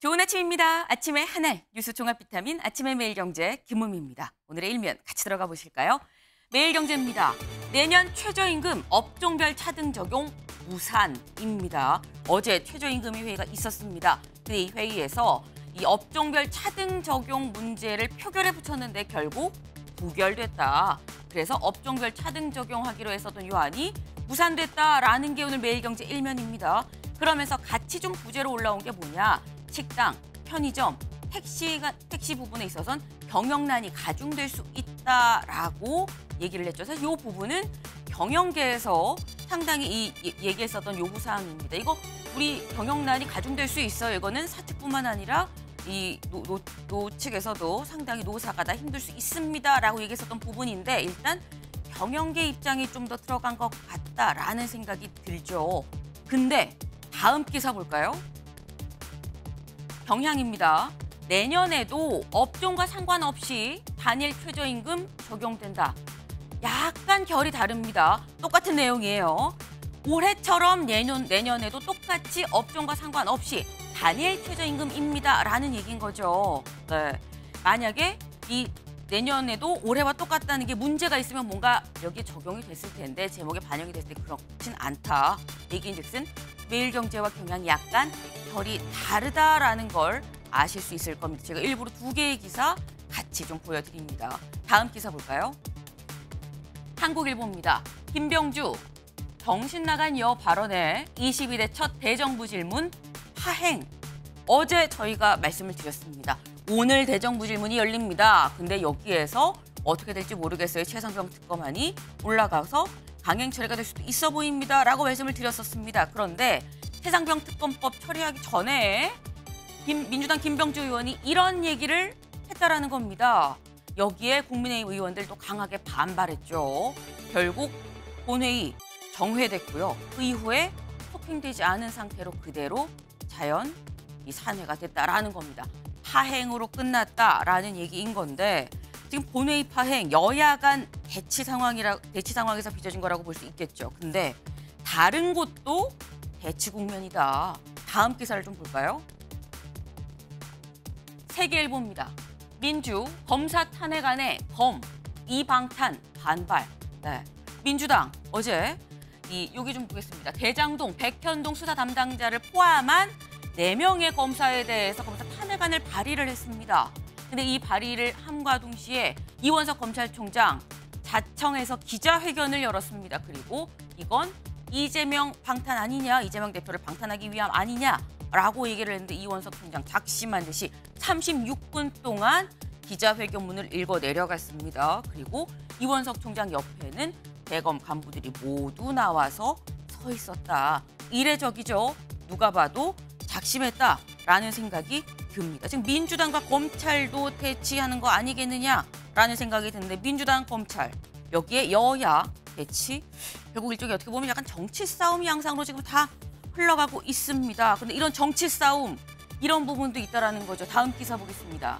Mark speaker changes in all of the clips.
Speaker 1: 좋은 아침입니다. 아침의 하나의 뉴스 종합 비타민 아침의 매일경제 김우미입니다. 오늘의 일면 같이 들어가 보실까요? 매일경제입니다. 내년 최저임금 업종별 차등 적용 무산입니다. 어제 최저임금위 회의가 있었습니다. 근데 이 회의에서 이 업종별 차등 적용 문제를 표결에 붙였는데 결국 부결됐다. 그래서 업종별 차등 적용하기로 했었던 요안이 무산됐다라는 게 오늘 매일경제 일면입니다. 그러면서 같이 좀 부재로 올라온 게 뭐냐? 식당, 편의점, 택시 부분에 있어서는 경영난이 가중될 수 있다라고 얘기를 했죠. 사실 이 부분은 경영계에서 상당히 얘기했었던 요구사항입니다. 이거 우리 경영난이 가중될 수 있어요. 이거는 사측뿐만 아니라 이 노 측에서도 상당히 노사가 다 힘들 수 있습니다라고 얘기했었던 부분인데 일단 경영계 입장이 좀 더 들어간 것 같다라는 생각이 들죠. 근데 다음 기사 볼까요? 경향입니다. 내년에도 업종과 상관없이 단일 최저임금 적용된다. 약간 결이 다릅니다. 똑같은 내용이에요. 올해처럼 내년에도 똑같이 업종과 상관없이 단일 최저임금입니다라는 얘기인 거죠. 네. 만약에 이 내년에도 올해와 똑같다는 게 문제가 있으면 뭔가 여기에 적용이 됐을 텐데 제목에 반영이 됐을 때 그렇진 않다. 얘기인즉슨 매일경제와 경향이 약간 결이 다르다라는 걸 아실 수 있을 겁니다. 제가 일부러 두 개의 기사 같이 좀 보여드립니다. 다음 기사 볼까요? 한국일보입니다. 김병주, 정신 나간 여 발언에 22대 첫 대정부 질문 파행. 어제 저희가 말씀을 드렸습니다. 오늘 대정부 질문이 열립니다. 근데 여기에서 어떻게 될지 모르겠어요. 최상병 특검안이 올라가서 강행 처리가 될 수도 있어 보입니다라고 말씀을 드렸었습니다. 그런데 최상병 특검법 처리하기 전에 민주당 김병주 의원이 이런 얘기를 했다라는 겁니다. 여기에 국민의힘 의원들도 강하게 반발했죠. 결국 본회의 정회됐고요. 그 이후에 토핑되지 않은 상태로 그대로 자연 산회가 됐다라는 겁니다. 파행으로 끝났다라는 얘기인 건데 지금 본회의 파행, 여야 간 대치 상황에서 빚어진 거라고 볼 수 있겠죠. 근데 다른 곳도 대치 국면이다. 다음 기사를 좀 볼까요? 세계일보입니다. 민주, 검사 탄핵안에 이방탄 반발. 네. 민주당 어제 여기 좀 보겠습니다. 대장동, 백현동 수사 담당자를 포함한 4명의 검사에 대해서 검사 탄핵안을 발의를 했습니다. 근데 이 발의를 함과 동시에 이원석 검찰총장 자청해서 기자회견을 열었습니다. 그리고 이건 이재명 방탄 아니냐, 이재명 대표를 방탄하기 위함 아니냐라고 얘기를 했는데 이원석 총장 작심한 듯이 36분 동안 기자회견문을 읽어 내려갔습니다. 그리고 이원석 총장 옆에는 대검 간부들이 모두 나와서 서 있었다. 이례적이죠. 누가 봐도 작심했다라는 생각이 듭니다. 지금 민주당과 검찰도 대치하는 거 아니겠느냐라는 생각이 드는데 민주당, 검찰, 여기에 여야 대치, 결국 일종의 어떻게 보면 약간 정치 싸움 양상으로 지금 다 흘러가고 있습니다. 근데 이런 정치 싸움, 이런 부분도 있다라는 거죠. 다음 기사 보겠습니다.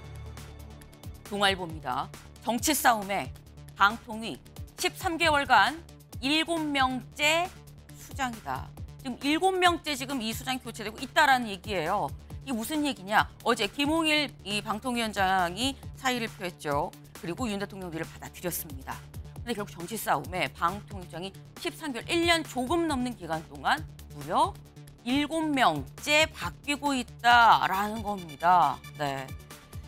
Speaker 1: 동아일보입니다. 정치 싸움에 방통위 13개월간 7명째 수장이다. 지금 7명째 지금 이 수장이 교체되고 있다라는 얘기예요. 이게 무슨 얘기냐? 어제 김홍일 이 방통위원장이 사의를 표했죠. 그리고 윤 대통령도 이를 받아들였습니다. 근데 결국 정치 싸움에 방통위장이 13개월, 1년 조금 넘는 기간 동안 무려 7명째 바뀌고 있다라는 겁니다. 네.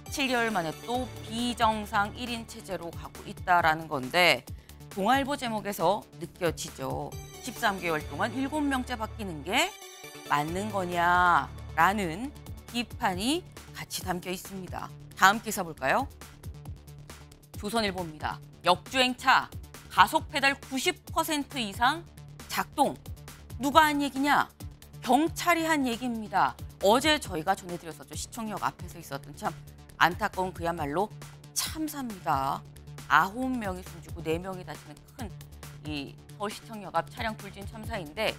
Speaker 1: 7개월 만에 또 비정상 1인 체제로 가고 있다라는 건데 동아일보 제목에서 느껴지죠. 13개월 동안 7명째 바뀌는 게 맞는 거냐라는 비판이 같이 담겨 있습니다. 다음 기사 볼까요? 조선일보입니다. 역주행차 가속 페달 90% 이상 작동. 누가 한 얘기냐? 경찰이 한 얘기입니다. 어제 저희가 전해드렸었죠. 시청역 앞에서 있었던 참 안타까운 그야말로 참사입니다. 9명이 숨지고 4명이 다치는 큰 이 서울시청역 앞 차량 불진 참사인데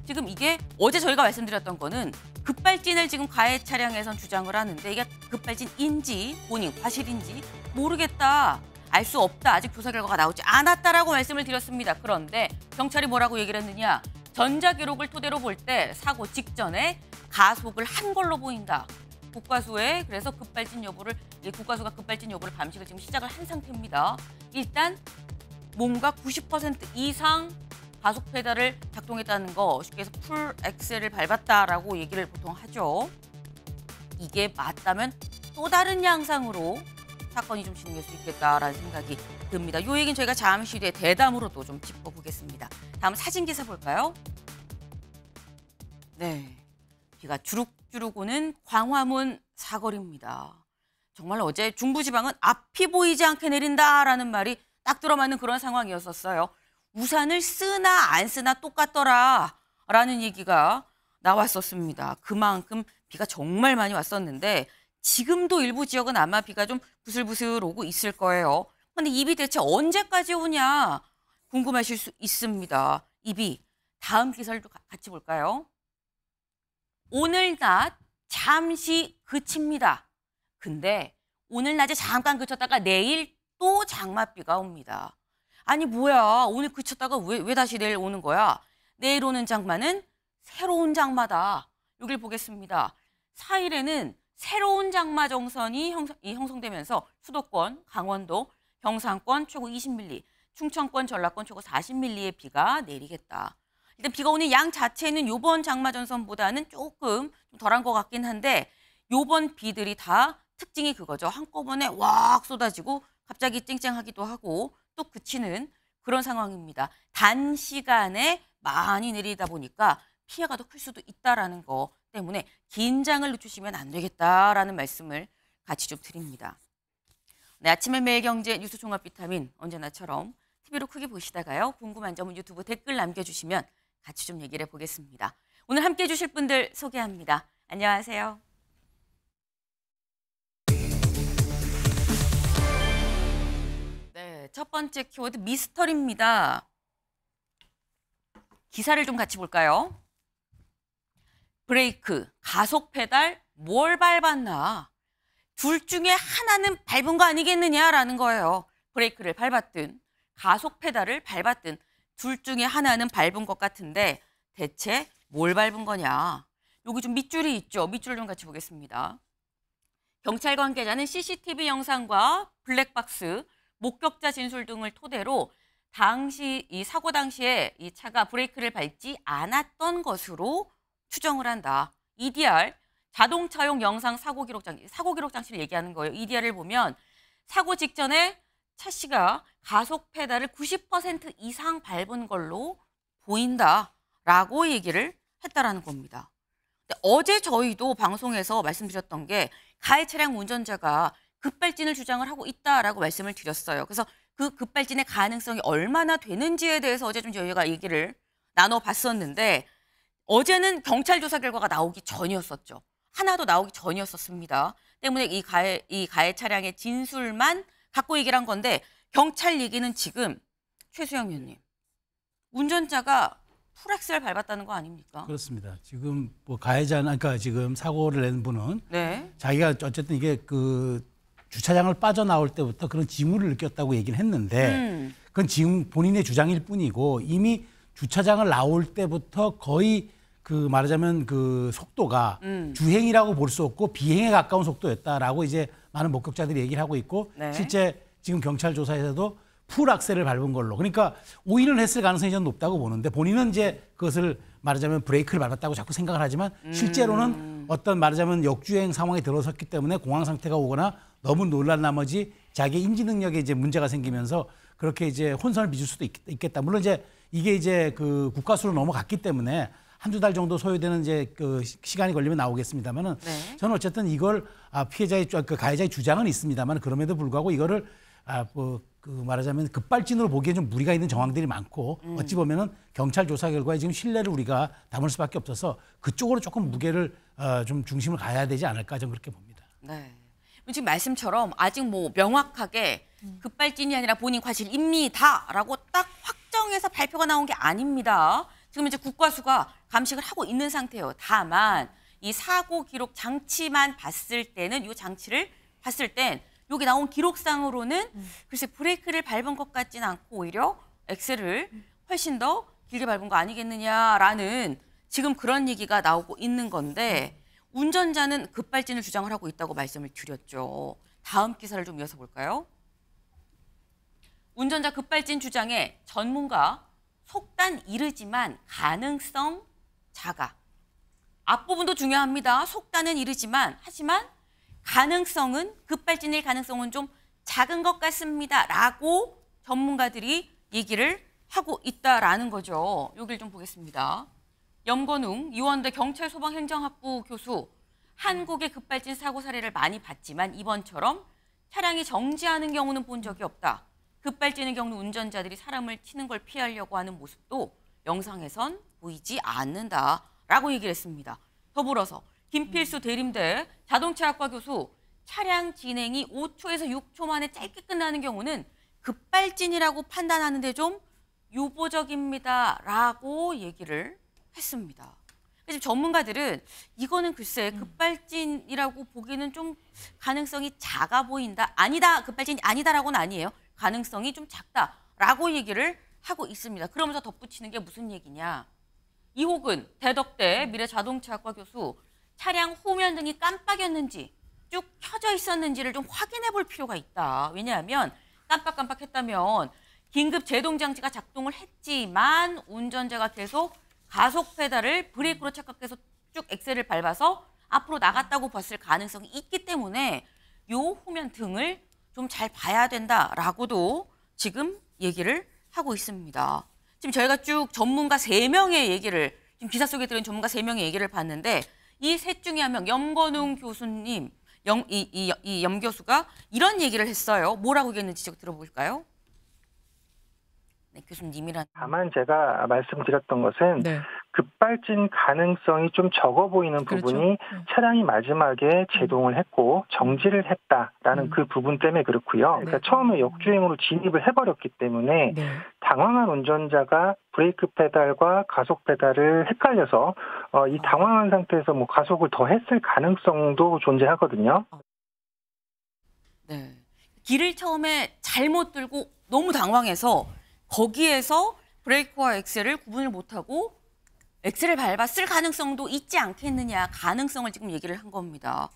Speaker 1: 지금 이게 어제 저희가 말씀드렸던 거는 급발진을 지금 가해 차량에선 주장을 하는데 이게 급발진인지 본인 과실인지 모르겠다. 알 수 없다. 아직 조사 결과가 나오지 않았다라고 말씀을 드렸습니다. 그런데 경찰이 뭐라고 얘기를 했느냐. 전자기록을 토대로 볼 때 사고 직전에 가속을 한 걸로 보인다. 국과수에 그래서 국과수가 급발진 여부를 감식을 지금 시작을 한 상태입니다. 일단 뭔가 90% 이상 가속 페달을 작동했다는 거, 쉽게 해서 풀 엑셀을 밟았다라고 얘기를 보통 하죠. 이게 맞다면 또 다른 양상으로 사건이 좀 진행될 수 있겠다라는 생각이 듭니다. 이 얘기는 저희가 잠시 뒤에 대담으로도 좀 짚어보겠습니다. 다음 사진 기사 볼까요? 네, 비가 주룩주룩 오는 광화문 사거리입니다. 정말 어제 중부지방은 앞이 보이지 않게 내린다라는 말이 딱 들어맞는 그런 상황이었었어요. 우산을 쓰나 안 쓰나 똑같더라라는 얘기가 나왔었습니다. 그만큼 비가 정말 많이 왔었는데 지금도 일부 지역은 아마 비가 좀 부슬부슬 오고 있을 거예요. 근데 이 비 대체 언제까지 오냐 궁금하실 수 있습니다. 이 비 다음 기사를 같이 볼까요? 오늘 낮 잠시 그칩니다. 근데 오늘 낮에 잠깐 그쳤다가 내일 또 장맛비가 옵니다. 아니 뭐야, 오늘 그쳤다가 왜 다시 내일 오는 거야? 내일 오는 장마는 새로운 장마다. 여길 보겠습니다. 4일에는 새로운 장마 정선이 형성되면서 수도권, 강원도, 경상권 최고 20mm, 충청권, 전라권 최고 40mm의 비가 내리겠다. 일단 비가 오는 양 자체는 이번 장마 전선보다는 조금 좀 덜한 것 같긴 한데 이번 비들이 다 특징이 그거죠. 한꺼번에 왁 쏟아지고 갑자기 쨍쨍하기도 하고 또 그치는 그런 상황입니다. 단시간에 많이 내리다 보니까 피해가 더 클 수도 있다라는 거 때문에 긴장을 늦추시면 안 되겠다라는 말씀을 같이 좀 드립니다. 네, 아침의 매일경제 뉴스 종합 비타민 언제나처럼 TV로 크게 보시다가요. 궁금한 점은 유튜브 댓글 남겨주시면 같이 좀 얘기를 해보겠습니다. 오늘 함께해 주실 분들 소개합니다. 안녕하세요. 네, 첫 번째 키워드 미스터리입니다. 기사를 좀 같이 볼까요? 브레이크, 가속 페달, 뭘 밟았나? 둘 중에 하나는 밟은 거 아니겠느냐라는 거예요. 브레이크를 밟았든 가속 페달을 밟았든 둘 중에 하나는 밟은 것 같은데 대체 뭘 밟은 거냐? 여기 좀 밑줄이 있죠. 밑줄 좀 같이 보겠습니다. 경찰 관계자는 CCTV 영상과 블랙박스, 목격자 진술 등을 토대로 이 사고 당시에 이 차가 브레이크를 밟지 않았던 것으로 추정을 한다. EDR, 자동차용 영상 사고 기록 장치를 얘기하는 거예요. EDR을 보면 사고 직전에 차 씨가 가속 페달을 90% 이상 밟은 걸로 보인다라고 얘기를 했다라는 겁니다. 근데 어제 저희도 방송에서 말씀드렸던 게 가해 차량 운전자가 급발진을 주장을 하고 있다라고 말씀을 드렸어요. 그래서 그 급발진의 가능성이 얼마나 되는지에 대해서 어제 좀 저희가 얘기를 나눠봤었는데 어제는 경찰 조사 결과가 나오기 전이었었죠. 하나도 나오기 전이었었습니다. 때문에 이 가해 차량의 진술만 갖고 얘기를 한 건데 경찰 얘기는 지금 최수영 의원님, 운전자가 풀엑셀 밟았다는 거 아닙니까?
Speaker 2: 그렇습니다. 지금 뭐 가해자는 그러니까 지금 사고를 낸 분은
Speaker 1: 네.
Speaker 2: 자기가 어쨌든 이게 그 주차장을 빠져나올 때부터 그런 징후를 느꼈다고 얘기를 했는데 그건 지금 본인의 주장일 뿐이고 이미 주차장을 나올 때부터 거의 그 말하자면 그 속도가 주행이라고 볼 수 없고 비행에 가까운 속도였다라고 이제 많은 목격자들이 얘기를 하고 있고
Speaker 1: 네.
Speaker 2: 실제 지금 경찰 조사에서도 풀 악셀을 밟은 걸로 그러니까 오인을 했을 가능성이 좀 높다고 보는데 본인은 이제 그것을 말하자면 브레이크를 밟았다고 자꾸 생각을 하지만 실제로는 어떤 말하자면 역주행 상황이 들어섰기 때문에 공황 상태가 오거나 너무 놀란 나머지 자기 인지 능력에 이제 문제가 생기면서 그렇게 이제 혼선을 빚을 수도 있겠다. 물론 이제 이게 이제 그 국가수로 넘어갔기 때문에 한두 달 정도 소요되는 이제 그 시간이 걸리면 나오겠습니다만은
Speaker 1: 네.
Speaker 2: 저는 어쨌든 이걸 피해자의 그 가해자의 주장은 있습니다만 그럼에도 불구하고 이거를 그 말하자면 급발진으로 보기에 좀 무리가 있는 정황들이 많고 어찌 보면은 경찰 조사 결과에 지금 신뢰를 우리가 담을 수밖에 없어서 그쪽으로 조금 무게를 좀 중심을 가야 되지 않을까 저는 그렇게 봅니다.
Speaker 1: 네. 지금 말씀처럼 아직 뭐 명확하게 급발진이 아니라 본인 과실입니다라고 딱 확정해서 발표가 나온 게 아닙니다. 지금 이제 국과수가 감식을 하고 있는 상태예요. 다만 이 사고 기록 장치만 봤을 때는 이 장치를 봤을 땐 여기 나온 기록상으로는 글쎄 브레이크를 밟은 것 같지는 않고 오히려 엑셀을 훨씬 더 길게 밟은 거 아니겠느냐라는 지금 그런 얘기가 나오고 있는 건데 운전자는 급발진을 주장을 하고 있다고 말씀을 드렸죠. 다음 기사를 좀 이어서 볼까요? 운전자 급발진 주장에 전문가 속단 이르지만 가능성 작아. 앞부분도 중요합니다. 속단은 이르지만 하지만 가능성은 급발진일 가능성은 좀 작은 것 같습니다. 라고 전문가들이 얘기를 하고 있다라는 거죠. 여기를 좀 보겠습니다. 염건웅 이원대 경찰소방행정학부 교수. 한국의 급발진 사고 사례를 많이 봤지만 이번처럼 차량이 정지하는 경우는 본 적이 없다. 급발진의 경우 운전자들이 사람을 치는 걸 피하려고 하는 모습도 영상에선 보이지 않는다라고 얘기를 했습니다. 더불어서 김필수 대림대 자동차학과 교수, 차량 진행이 5초에서 6초 만에 짧게 끝나는 경우는 급발진이라고 판단하는데 좀 유보적입니다라고 얘기를 했습니다. 지금 전문가들은 이거는 글쎄 급발진이라고 보기는 좀 가능성이 작아 보인다. 아니다. 급발진이 아니다라고는 아니에요. 가능성이 좀 작다라고 얘기를 하고 있습니다. 그러면서 덧붙이는 게 무슨 얘기냐. 이호근 대덕대 미래자동차학과 교수, 차량 후면등이 깜빡였는지 쭉 켜져 있었는지를 좀 확인해 볼 필요가 있다. 왜냐하면 깜빡깜빡했다면 긴급 제동장치가 작동을 했지만 운전자가 계속 가속 페달을 브레이크로 착각해서 쭉 엑셀을 밟아서 앞으로 나갔다고 봤을 가능성이 있기 때문에 요 후면 등을 좀 잘 봐야 된다라고도 지금 얘기를 하고 있습니다. 지금 저희가 쭉 전문가 3명의 얘기를, 지금 기사 속에 들은 전문가 3명의 얘기를 봤는데 이 셋 중에 한 명, 염건웅 교수님, 염 교수가 이런 얘기를 했어요. 뭐라고 얘기했는지 제가 들어볼까요? 네, 교수님이란.
Speaker 3: 다만 제가 말씀드렸던 것은
Speaker 4: 네.
Speaker 3: 급발진 가능성이 좀 적어 보이는 부분이 차량이 마지막에 제동을 했고 정지를 했다라는 그 부분 때문에 그렇고요. 그러니까 처음에 역주행으로 진입을 해버렸기 때문에 당황한 운전자가 브레이크 페달과 가속 페달을 헷갈려서 이 당황한 상태에서 뭐 가속을 더 했을 가능성도 존재하거든요.
Speaker 1: 네. 길을 처음에 잘못 들고 너무 당황해서 거기에서 브레이크와 엑셀을 구분을 못하고 엑셀을 밟았을 가능성도 있지 않겠느냐, 가능성을 지금 얘기를 한 겁니다.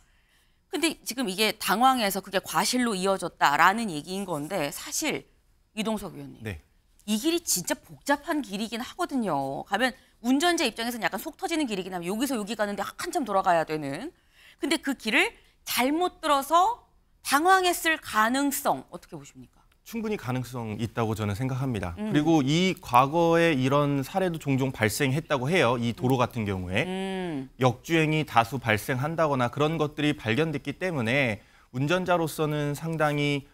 Speaker 1: 근데 지금 이게 당황해서 그게 과실로 이어졌다라는 얘기인 건데 사실 이동석 의원님,
Speaker 5: 네.
Speaker 1: 이 길이 진짜 복잡한 길이긴 하거든요. 가면 운전자 입장에서는 약간 속 터지는 길이긴 하면 여기서 여기 가는데 한참 돌아가야 되는. 근데 그 길을 잘못 들어서 당황했을 가능성 어떻게 보십니까?
Speaker 5: 충분히 가능성 있다고 저는 생각합니다. 그리고 이 과거에 이런 사례도 종종 발생했다고 해요. 이 도로 같은 경우에. 역주행이 다수 발생한다거나 그런 것들이 발견됐기 때문에 운전자로서는 상당히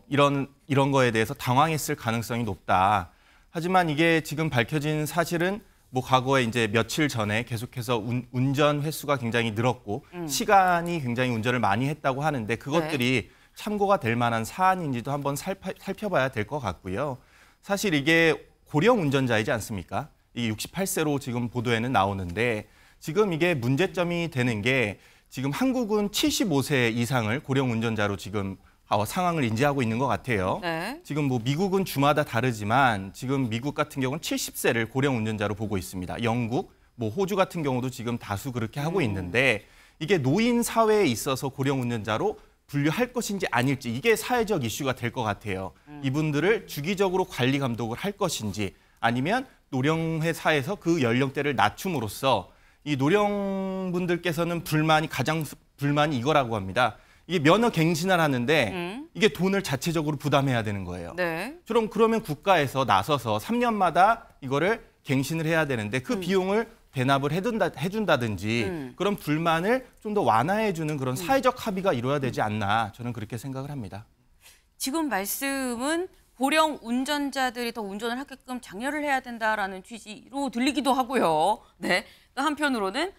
Speaker 5: 이런 거에 대해서 당황했을 가능성이 높다. 하지만 이게 지금 밝혀진 사실은 뭐 과거에 이제 며칠 전에 계속해서 운전 횟수가 굉장히 늘었고 시간이 굉장히 운전을 많이 했다고 하는데 그것들이 참고가 될 만한 사안인지도 한번 살펴봐야 될 것 같고요. 사실 이게 고령 운전자이지 않습니까? 이게 68세로 지금 보도에는 나오는데 지금 이게 문제점이 되는 게 지금 한국은 75세 이상을 고령 운전자로 지금 상황을 인지하고 있는 것 같아요.
Speaker 1: 네.
Speaker 5: 지금 뭐 미국은 주마다 다르지만 지금 미국 같은 경우는 70세를 고령 운전자로 보고 있습니다. 영국, 뭐 호주 같은 경우도 지금 다수 그렇게 하고 있는데 이게 노인 사회에 있어서 고령 운전자로 분류할 것인지 아닐지 이게 사회적 이슈가 될 것 같아요. 이분들을 주기적으로 관리 감독을 할 것인지 아니면 노령회사에서 그 연령대를 낮춤으로써 이 노령분들께서는 가장 불만이 이거라고 합니다. 이게 면허 갱신을 하는데 이게 돈을 자체적으로 부담해야 되는 거예요.
Speaker 1: 네.
Speaker 5: 그러면 국가에서 나서서 3년마다 이거를 갱신을 해야 되는데 그 비용을 대납을 해준다든지 그런 불만을 좀 더 완화해주는 그런 사회적 합의가 이루어야 되지 않나 저는 그렇게 생각을 합니다.
Speaker 1: 지금 말씀은 고령 운전자들이 더 운전을 하게끔 장려를 해야 된다라는 취지로 들리기도 하고요. 네. 또 한편으로는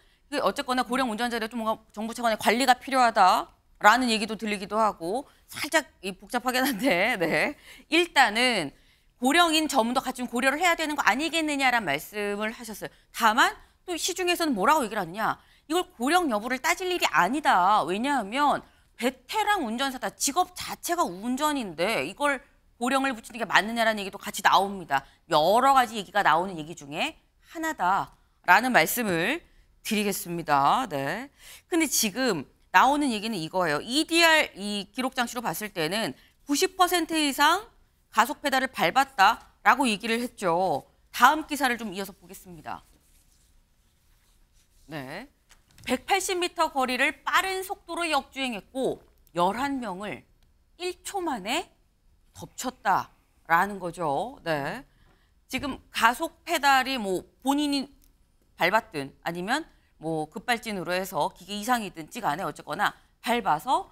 Speaker 1: 어쨌거나 고령 운전자들의 좀 뭔가 정부 차원의 관리가 필요하다라는 얘기도 들리기도 하고 살짝 복잡하긴 한데, 네. 일단은 고령인 점도 같이 좀 고려를 해야 되는 거 아니겠느냐라는 말씀을 하셨어요. 다만 또 시중에서는 뭐라고 얘기를 하느냐. 이걸 고령 여부를 따질 일이 아니다. 왜냐하면 베테랑 운전사다. 직업 자체가 운전인데 이걸 고령을 붙이는 게 맞느냐라는 얘기도 같이 나옵니다. 여러 가지 얘기가 나오는 얘기 중에 하나다라는 말씀을 드리겠습니다. 네. 근데 지금 나오는 얘기는 이거예요. EDR 이 기록 장치로 봤을 때는 90% 이상 가속 페달을 밟았다라고 얘기를 했죠. 다음 기사를 좀 이어서 보겠습니다. 네. 180m 거리를 빠른 속도로 역주행했고 11명을 1초 만에 덮쳤다라는 거죠. 네. 지금 가속 페달이 뭐 본인이 밟았든 아니면 뭐 급발진으로 해서 기계 이상이든 간에 어쨌거나 밟아서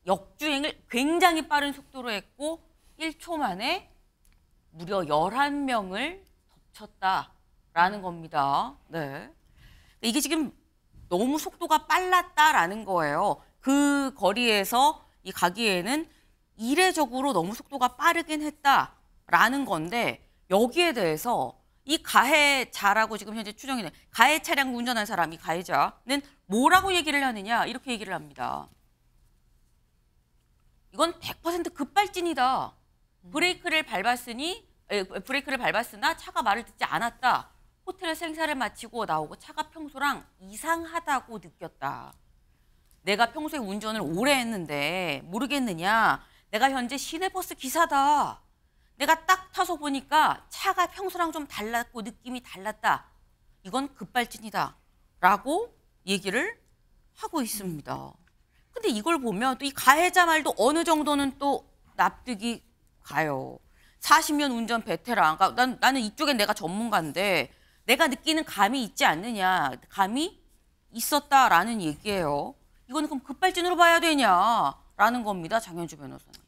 Speaker 1: 역주행을 굉장히 빠른 속도로 했고 1초 만에 무려 11명을 덮쳤다라는 겁니다. 네. 이게 지금 너무 속도가 빨랐다라는 거예요. 그 거리에서 이 가기에는 이례적으로 너무 속도가 빠르긴 했다라는 건데 여기에 대해서 이 가해자라고 지금 현재 추정이 돼. 가해 차량 운전한 사람, 이 가해자는 뭐라고 얘기를 하느냐 이렇게 얘기를 합니다. 이건 100% 급발진이다. 브레이크를 밟았으나 차가 말을 듣지 않았다. 호텔 생사를 마치고 나오고 차가 평소랑 이상하다고 느꼈다. 내가 평소에 운전을 오래 했는데 모르겠느냐. 내가 현재 시내버스 기사다. 내가 딱 타서 보니까 차가 평소랑 좀 달랐고 느낌이 달랐다. 이건 급발진이다. 라고 얘기를 하고 있습니다. 근데 이걸 보면 또 이 가해자 말도 어느 정도는 또 납득이 가요. 40년 운전 베테랑. 그러니까 나는 이쪽엔 내가 전문가인데 내가 느끼는 감이 있지 않느냐. 감이 있었다라는 얘기예요. 이거는 그럼 급발진으로 봐야 되냐라는 겁니다. 장현주 변호사님.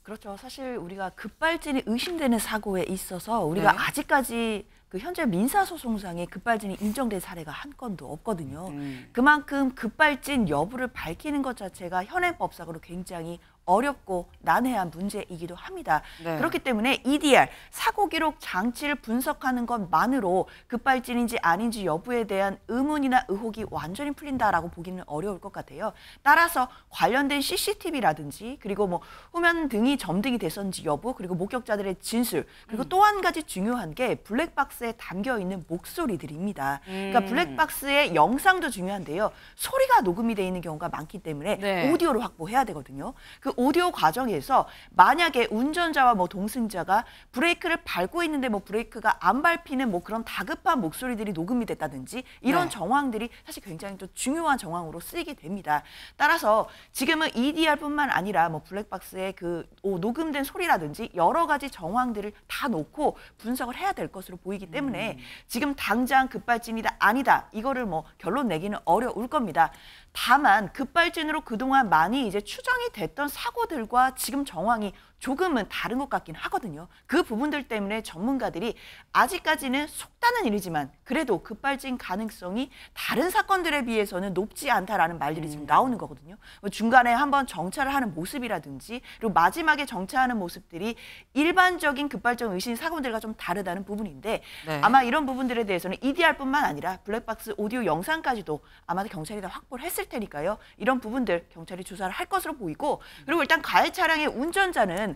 Speaker 4: 그렇죠. 사실 우리가 급발진이 의심되는 사고에 있어서 우리가 아직까지 그 현재 민사소송상에 급발진이 인정된 사례가 한 건도 없거든요. 그만큼 급발진 여부를 밝히는 것 자체가 현행법상으로 굉장히 어렵고 난해한 문제이기도 합니다.
Speaker 1: 네.
Speaker 4: 그렇기 때문에 EDR, 사고 기록 장치를 분석하는 것만으로 급발진인지 아닌지 여부에 대한 의문이나 의혹이 완전히 풀린다라고 보기는 어려울 것 같아요. 따라서 관련된 CCTV라든지 그리고 뭐 후면 등이 점등이 됐었는지 여부 그리고 목격자들의 진술 그리고 또 한 가지 중요한 게 블랙박스에 담겨 있는 목소리들입니다. 그러니까 블랙박스의 영상도 중요한데요. 소리가 녹음이 돼 있는 경우가 많기 때문에
Speaker 1: 네.
Speaker 4: 오디오로 확보해야 되거든요. 그 오디오 과정에서 만약에 운전자와 뭐 동승자가 브레이크를 밟고 있는데 뭐 브레이크가 안 밟히는 뭐 그런 다급한 목소리들이 녹음이 됐다든지 이런
Speaker 1: 네.
Speaker 4: 정황들이 사실 굉장히 또 중요한 정황으로 쓰이게 됩니다. 따라서 지금은 EDR뿐만 아니라 뭐 블랙박스에 그 녹음된 소리라든지 여러 가지 정황들을 다 놓고 분석을 해야 될 것으로 보이기 때문에 지금 당장 급발진이다 아니다 이거를 뭐 결론 내기는 어려울 겁니다. 다만 급발진으로 그동안 많이 이제 추정이 됐던 사고들과 지금 정황이 조금은 다른 것 같긴 하거든요. 그 부분들 때문에 전문가들이 아직까지는 속다는 일이지만 그래도 급발진 가능성이 다른 사건들에 비해서는 높지 않다라는 말들이 지금 나오는 거거든요. 중간에 한번 정차를 하는 모습이라든지 그리고 마지막에 정차하는 모습들이 일반적인 급발진 의심 사고들과 좀 다르다는 부분인데
Speaker 1: 네.
Speaker 4: 아마 이런 부분들에 대해서는 EDR뿐만 아니라 블랙박스 오디오 영상까지도 아마도 경찰이 다 확보를 했을 테니까요. 이런 부분들 경찰이 조사를 할 것으로 보이고 그리고 일단 가해 차량의 운전자는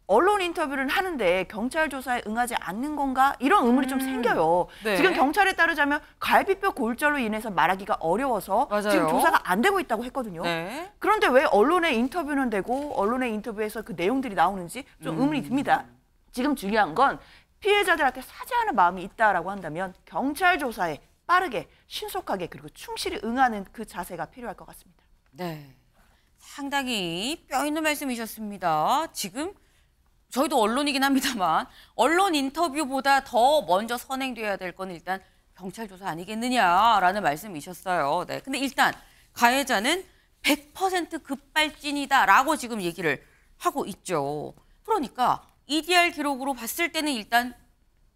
Speaker 4: 언론 인터뷰를 하는데 경찰 조사에 응하지 않는 건가? 이런 의문이 좀 생겨요.
Speaker 1: 네.
Speaker 4: 지금 경찰에 따르자면 갈비뼈 골절로 인해서 말하기가 어려워서
Speaker 1: 맞아요.
Speaker 4: 지금 조사가 안 되고 있다고 했거든요.
Speaker 1: 네.
Speaker 4: 그런데 왜 언론의 인터뷰는 되고 언론의 인터뷰에서 그 내용들이 나오는지 좀 의문이 듭니다. 지금 중요한 건 피해자들한테 사죄하는 마음이 있다라고 한다면 경찰 조사에 빠르게 신속하게 그리고 충실히 응하는 그 자세가 필요할 것 같습니다.
Speaker 1: 네. 상당히 뼈 있는 말씀이셨습니다. 지금 저희도 언론이긴 합니다만 언론 인터뷰보다 더 먼저 선행돼야 될 건 일단 경찰 조사 아니겠느냐라는 말씀이셨어요. 네. 근데 일단 가해자는 100% 급발진이다라고 지금 얘기를 하고 있죠. 그러니까 EDR 기록으로 봤을 때는 일단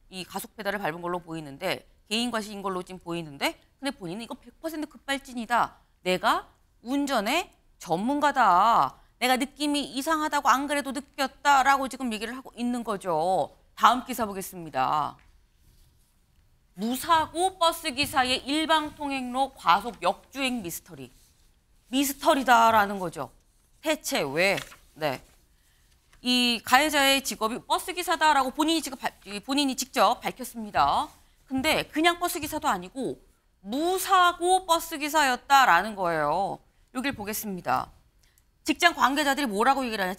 Speaker 1: 이 가속 페달을 밟은 걸로 보이는데 개인 과실인 걸로 지금 보이는데 근데 본인은 이거 100% 급발진이다. 내가 운전의 전문가다. 내가 느낌이 이상하다고 안 그래도 느꼈다라고 지금 얘기를 하고 있는 거죠. 다음 기사 보겠습니다. 무사고 버스기사의 일방통행로 과속 역주행 미스터리. 미스터리다라는 거죠. 대체 왜? 네. 이 가해자의 직업이 버스기사다라고 본인이 직접 밝혔습니다. 근데 그냥 버스기사도 아니고 무사고 버스 기사였다라는 거예요. 여기를 보겠습니다. 직장 관계자들이 뭐라고 얘기를 하냐,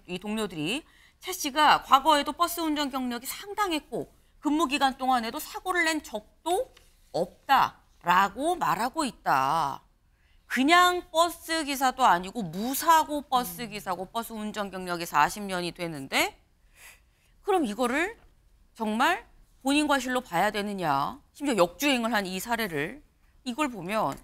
Speaker 1: 이 동료들이. 최 씨가 과거에도 버스 운전 경력이 상당했고 근무 기간 동안에도 사고를 낸 적도 없다라고 말하고 있다. 그냥 버스 기사도 아니고 무사고 버스 기사고 버스 운전 경력이 40년이 되는데 그럼 이거를 정말 본인 과실로 봐야 되느냐. 심지어 역주행을 한 이 사례를 이걸 보면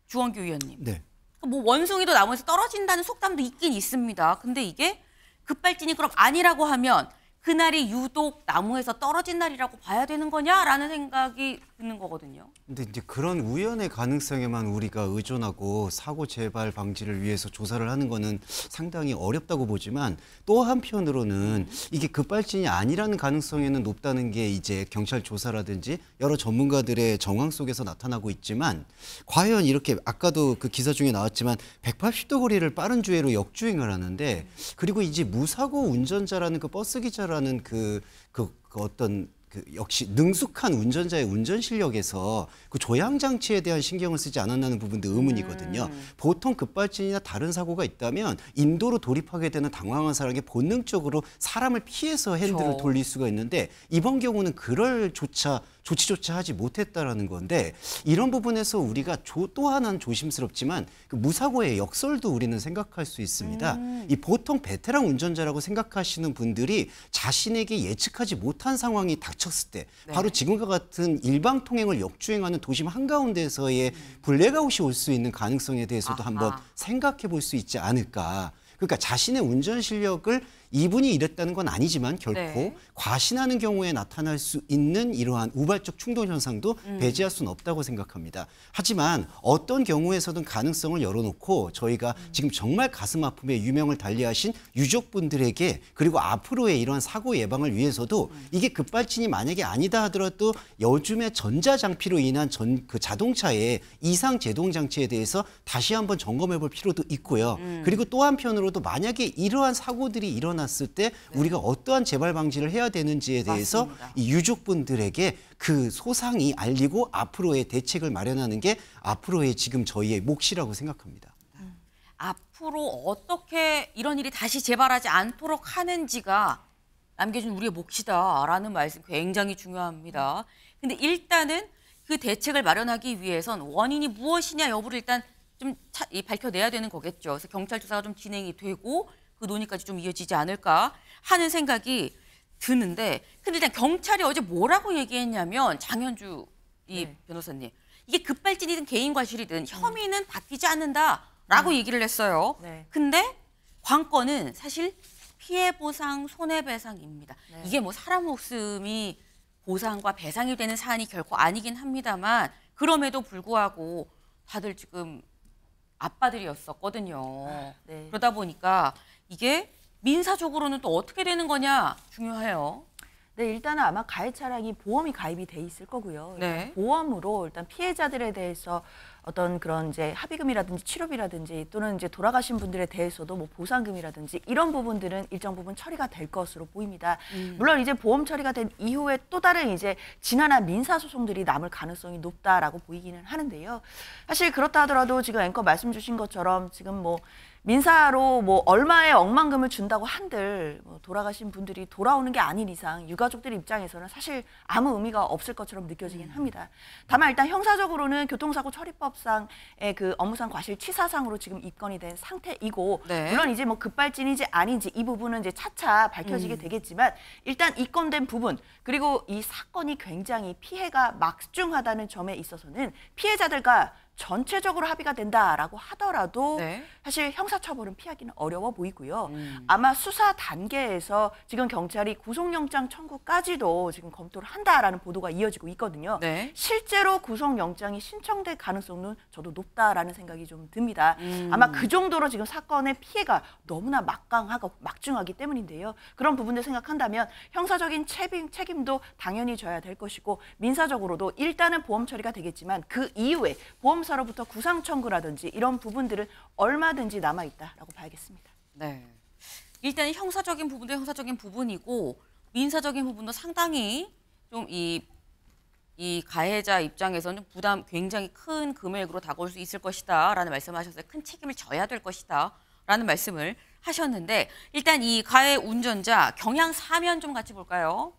Speaker 1: 주원규 의원님.
Speaker 6: 네.
Speaker 1: 뭐 원숭이도 나무에서 떨어진다는 속담도 있긴 있습니다. 근데 이게 급발진이 그럼 아니라고 하면 그날이 유독 나무에서 떨어진 날이라고 봐야 되는 거냐라는 생각이 드는 거거든요.
Speaker 6: 근데 이제 그런 우연의 가능성에만 우리가 의존하고 사고 재발 방지를 위해서 조사를 하는 거는 상당히 어렵다고 보지만 또 한편으로는 이게 급발진이 아니라는 가능성에는 높다는 게 이제 경찰 조사라든지 여러 전문가들의 정황 속에서 나타나고 있지만 과연 이렇게 아까도 그 기사 중에 나왔지만 180도 거리를 빠른 주행으로 역주행을 하는데 그리고 이제 무사고 운전자라는 그 버스 기자라는 그 어떤 역시 능숙한 운전자의 운전 실력에서 그 조향 장치에 대한 신경을 쓰지 않았다는 부분도 의문이거든요. 보통 급발진이나 다른 사고가 있다면 인도로 돌입하게 되는 당황한 사람에게 본능적으로 사람을 피해서 핸들을 돌릴 수가 있는데 이번 경우는 그럴 조치조차 하지 못했다라는 건데 이런 부분에서 우리가 또 하나는 조심스럽지만 그 무사고의 역설도 우리는 생각할 수 있습니다. 이 보통 베테랑 운전자라고 생각하시는 분들이 자신에게 예측하지 못한 상황이 닥쳤을 때 바로 지금과 같은 일방 통행을 역주행하는 도심 한가운데서의 블랙아웃이 올 수 있는 가능성에 대해서도 한번 생각해 볼 수 있지 않을까. 그러니까 자신의 운전 실력을 이분이 이랬다는 건 아니지만 결코 과신하는 경우에 나타날 수 있는 이러한 우발적 충동 현상도 배제할 수는 없다고 생각합니다. 하지만 어떤 경우에서든 가능성을 열어놓고 저희가 지금 정말 가슴 아픔에 유명을 달리하신 유족분들에게 그리고 앞으로의 이러한 사고 예방을 위해서도 이게 급발진이 만약에 아니다 하더라도 요즘의 전자장피로 인한 그 자동차의 이상 제동 장치에 대해서 다시 한번 점검해 볼 필요도 있고요. 그리고 또 한편으로도 만약에 이러한 사고들이 일어났을 때 우리가 어떠한 재발 방지를 해야 되는지에 대해서 이 유족분들에게 그 소상히 알리고 앞으로의 대책을 마련하는 게 앞으로의 지금 저희의 몫이라고 생각합니다.
Speaker 1: 앞으로 어떻게 이런 일이 다시 재발하지 않도록 하는지가 남겨준 우리의 몫이다라는 말씀 굉장히 중요합니다. 근데 일단은 그 대책을 마련하기 위해선 원인이 무엇이냐 여부를 일단 좀 밝혀내야 되는 거겠죠. 그래서 경찰 조사가 좀 진행이 되고 그 논의까지 좀 이어지지 않을까 하는 생각이 드는데 근데 일단 경찰이 어제 뭐라고 얘기했냐면 장현주 변호사님 이게 급발진이든 개인 과실이든 혐의는 바뀌지 않는다라고 얘기를 했어요. 근데 관건은 사실 피해 보상 손해배상입니다. 이게 뭐 사람 목숨이 보상과 배상이 되는 사안이 결코 아니긴 합니다만 그럼에도 불구하고 다들 지금 아빠들이었었거든요. 그러다 보니까 이게 민사적으로는 또 어떻게 되는 거냐 중요해요.
Speaker 4: 네, 일단은 아마 가해 차량이 보험이 가입이 돼 있을 거고요. 보험으로 일단 피해자들에 대해서 어떤 그런 이제 합의금이라든지 치료비라든지 또는 이제 돌아가신 분들에 대해서도 뭐 보상금이라든지 이런 부분들은 일정 부분 처리가 될 것으로 보입니다. 물론 이제 보험 처리가 된 이후에 또 다른 이제 지난한 민사 소송들이 남을 가능성이 높다라고 보이기는 하는데요. 사실 그렇다 하더라도 지금 앵커 말씀 주신 것처럼 지금 뭐 민사로 뭐 얼마의 억만금을 준다고 한들 뭐 돌아가신 분들이 돌아오는 게 아닌 이상 유가족들 입장에서는 사실 아무 의미가 없을 것처럼 느껴지긴 합니다. 다만 일단 형사적으로는 교통사고 처리법상의 그 업무상 과실치사상으로 지금 입건이 된 상태이고 물론 이제 뭐 급발진인지 아닌지 이 부분은 이제 차차 밝혀지게 되겠지만 일단 입건된 부분 그리고 이 사건이 굉장히 피해가 막중하다는 점에 있어서는 피해자들과 전체적으로 합의가 된다라고 하더라도 사실 형사처벌은 피하기는 어려워 보이고요. 아마 수사 단계에서 지금 경찰이 구속영장 청구까지도 지금 검토를 한다라는 보도가 이어지고 있거든요. 실제로 구속영장이 신청될 가능성은 저도 높다라는 생각이 좀 듭니다. 아마 그 정도로 지금 사건의 피해가 너무나 막강하고 막중하기 때문인데요. 그런 부분들 생각한다면 형사적인 책임도 당연히 져야 될 것이고 민사적으로도 일단은 보험 처리가 되겠지만 그 이후에 보험사로부터 구상 청구라든지 이런 부분들은 얼마든지 남아있다라고 봐야겠습니다.
Speaker 1: 일단 형사적인 부분도 형사적인 부분이고 민사적인 부분도 상당히 좀 이 가해자 입장에서는 부담 굉장히 큰 금액으로 다가올 수 있을 것이다라는 말씀을 하셨어요. 큰 책임을 져야 될 것이다라는 말씀을 하셨는데 일단 이 가해 운전자 경향 사면 좀 같이 볼까요?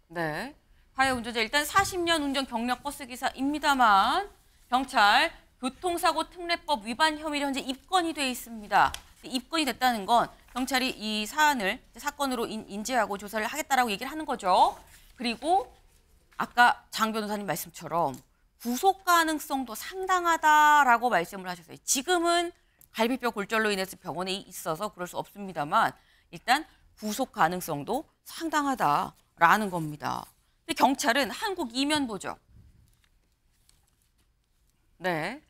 Speaker 1: 네, 가해 운전자 일단 40년 운전 경력 버스기사입니다만 경찰 교통사고 특례법 위반 혐의로 현재 입건이 돼 있습니다. 입건이 됐다는 건 경찰이 이 사안을 사건으로 인지하고 조사를 하겠다라고 얘기를 하는 거죠. 그리고 아까 장 변호사님 말씀처럼 구속 가능성도 상당하다라고 말씀을 하셨어요. 지금은 갈비뼈 골절로 인해서 병원에 있어서 그럴 수 없습니다만 일단 구속 가능성도 상당하다라는 겁니다. 근데 경찰은 한국 이면 보죠. 네,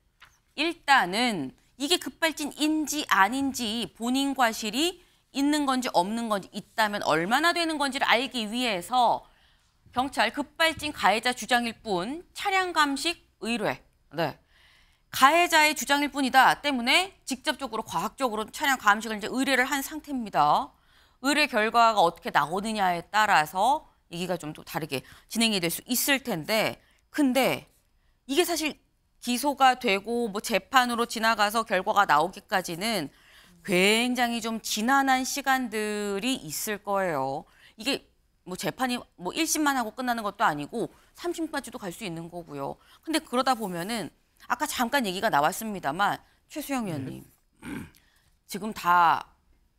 Speaker 1: 일단은 이게 급발진인지 아닌지 본인 과실이 있는 건지 없는 건지 있다면 얼마나 되는 건지를 알기 위해서 경찰 급발진 가해자 주장일 뿐 차량 감식 의뢰. 네. 가해자의 주장일 뿐이다 때문에 직접적으로 과학적으로 차량 감식을 이제 의뢰를 한 상태입니다. 의뢰 결과가 어떻게 나오느냐에 따라서 얘기가 좀 또 다르게 진행이 될 수 있을 텐데 근데 이게 사실 기소가 되고 뭐 재판으로 지나가서 결과가 나오기까지는 굉장히 좀 지난한 시간들이 있을 거예요. 이게 뭐 재판이 뭐 1심만 하고 끝나는 것도 아니고 3심까지도 갈 수 있는 거고요. 근데 그러다 보면은 아까 잠깐 얘기가 나왔습니다만 최수영 의원님 지금 다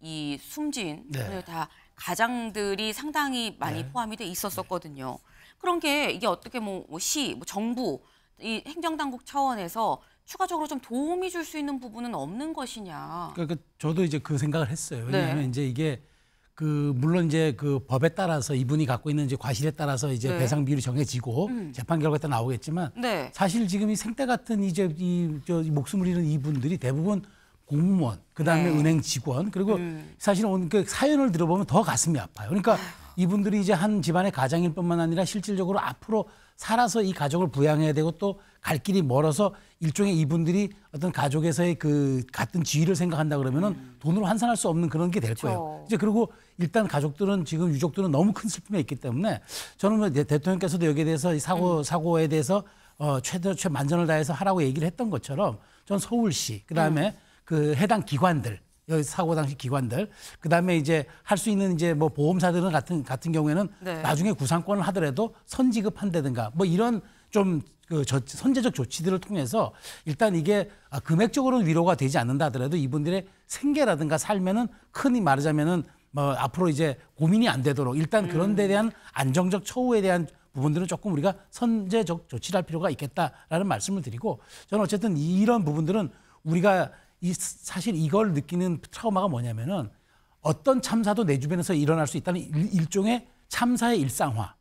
Speaker 1: 이 숨진 다 가장들이 상당히 많이 포함이 돼 있었었거든요. 그런 게 이게 어떻게 뭐 시, 뭐 정부 이 행정당국 차원에서 추가적으로 좀 도움이 줄 수 있는 부분은 없는 것이냐.
Speaker 2: 그러니까 저도 이제 그 생각을 했어요. 왜냐하면 이제 이게 물론 이제 그 법에 따라서 이분이 갖고 있는 이제 과실에 따라서 이제 배상 비율이 정해지고 재판 결과에 따라 나오겠지만 사실 지금 이 생떼 같은 이제 저 목숨을 잃은 이분들이 대부분 공무원, 그다음에 은행 직원 그리고 사실은 그 사연을 들어보면 더 가슴이 아파요. 그러니까 이분들이 이제 한 집안의 가장일 뿐만 아니라 실질적으로 앞으로 살아서 이 가족을 부양해야 되고 또 갈 길이 멀어서 일종의 이분들이 어떤 가족에서의 그 같은 지위를 생각한다 그러면은 돈으로 환산할 수 없는 그런 게 될 거예요. 이제 그리고 일단 가족들은 지금 유족들은 너무 큰 슬픔에 있기 때문에 저는 뭐 대통령께서도 여기에 대해서 이 사고에 대해서 최만전을 다해서 하라고 얘기를 했던 것처럼 전 서울시 그다음에 그 해당 기관들 여기 사고 당시 기관들 그다음에 이제 할 수 있는 이제 뭐 보험사들은 같은 경우에는 나중에 구상권을 하더라도 선지급한다든가 뭐 이런 좀 그 선제적 조치들을 통해서 일단 이게 금액적으로는 위로가 되지 않는다 하더라도 이분들의 생계라든가 삶에는 흔히 말하자면은 뭐 앞으로 이제 고민이 안 되도록 일단 그런 데 대한 안정적 처우에 대한 부분들은 조금 우리가 선제적 조치를 할 필요가 있겠다라는 말씀을 드리고 저는 어쨌든 이런 부분들은 우리가 사실 이걸 느끼는 트라우마가 뭐냐면은 어떤 참사도 내 주변에서 일어날 수 있다는 일종의 참사의 일상화.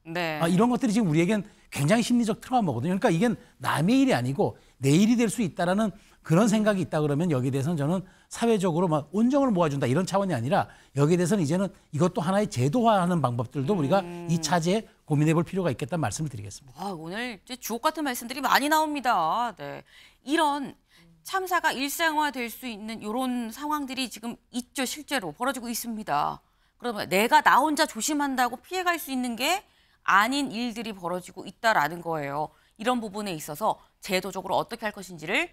Speaker 2: 이런 것들이 지금 우리에겐 굉장히 심리적 트라우마거든요. 그러니까 이게 남의 일이 아니고 내 일이 될 수 있다라는 그런 생각이 있다 그러면 여기에 대해서는 저는 사회적으로 막 온정을 모아준다 이런 차원이 아니라 여기에 대해서는 이제는 이것도 하나의 제도화하는 방법들도 우리가 이 차제에 고민해 볼 필요가 있겠다는 말씀을 드리겠습니다.
Speaker 1: 오늘 이제 주옥 같은 말씀들이 많이 나옵니다. 네. 이런 참사가 일상화될 수 있는 이런 상황들이 지금 있죠. 실제로 벌어지고 있습니다. 그러면 내가 나 혼자 조심한다고 피해갈 수 있는 게 아닌 일들이 벌어지고 있다라는 거예요. 이런 부분에 있어서 제도적으로 어떻게 할 것인지를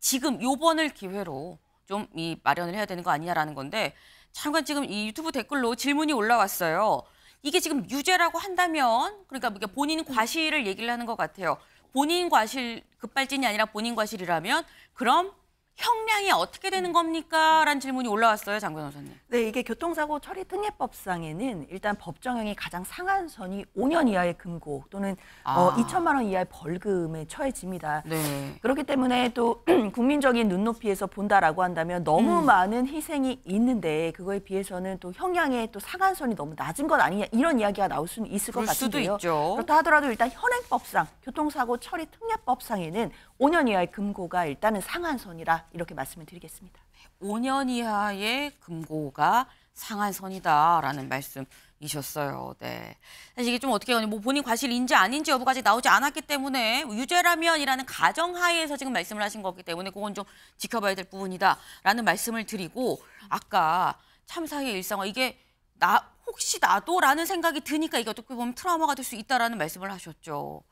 Speaker 1: 지금 요번을 기회로 좀 마련을 해야 되는 거 아니냐라는 건데 잠깐 지금 이 유튜브 댓글로 질문이 올라왔어요. 이게 지금 유죄라고 한다면 그러니까 본인 과실을 얘기를 하는 것 같아요. 본인 과실 급발진이 아니라 본인 과실이라면 그럼 형량이 어떻게 되는 겁니까? 라는 질문이 올라왔어요. 장 변호사님.
Speaker 4: 네, 이게 교통사고 처리 특례법상에는 일단 법정형이 가장 상한 선이 5년 이하의 금고 또는 2천만 원 이하의 벌금에 처해집니다.
Speaker 1: 네.
Speaker 4: 그렇기 때문에 또 국민적인 눈높이에서 본다라고 한다면 너무 많은 희생이 있는데 그거에 비해서는 또 형량의 또 상한선이 너무 낮은 것 아니냐 이런 이야기가 나올 수는 있을 것 같은데요. 그렇다 하더라도 일단 현행법상 교통사고 처리 특례법상에는 5년 이하의 금고가 일단은 상한선이라 이렇게 말씀을 드리겠습니다.
Speaker 1: 5년 이하의 금고가 상한선이다라는 말씀이셨어요. 네. 사실 이게 좀 어떻게 하냐, 뭐 본인 과실인지 아닌지 여부가 아직 나오지 않았기 때문에 유죄라면이라는 가정하에서 지금 말씀을 하신 거기 때문에 그건 좀 지켜봐야 될 부분이다라는 말씀을 드리고 아까 참사의 일상화 이게 나 혹시 나도라는 생각이 드니까 이게 어떻게 보면 트라우마가 될 수 있다라는 말씀을 하셨죠.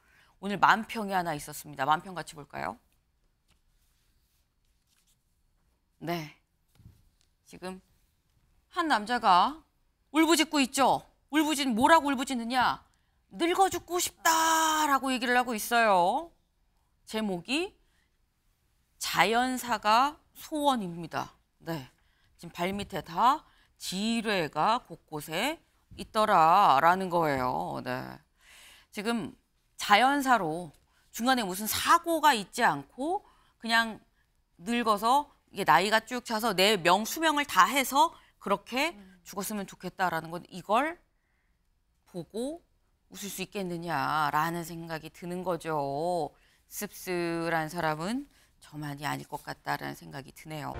Speaker 1: 오늘 만평이 하나 있었습니다. 만평 같이 볼까요? 네. 지금 한 남자가 울부짖고 있죠. 뭐라고 울부짖느냐? 늙어 죽고 싶다라고 얘기를 하고 있어요. 제목이 자연사가 소원입니다. 네. 지금 발밑에 다 지뢰가 곳곳에 있더라라는 거예요. 네. 지금 자연사로 중간에 무슨 사고가 있지 않고 그냥 늙어서 이게 나이가 쭉 차서 내 수명을 다 해서 그렇게 죽었으면 좋겠다라는 건 이걸 보고 웃을 수 있겠느냐라는 생각이 드는 거죠. 씁쓸한 사람은 저만이 아닐 것 같다라는 생각이 드네요.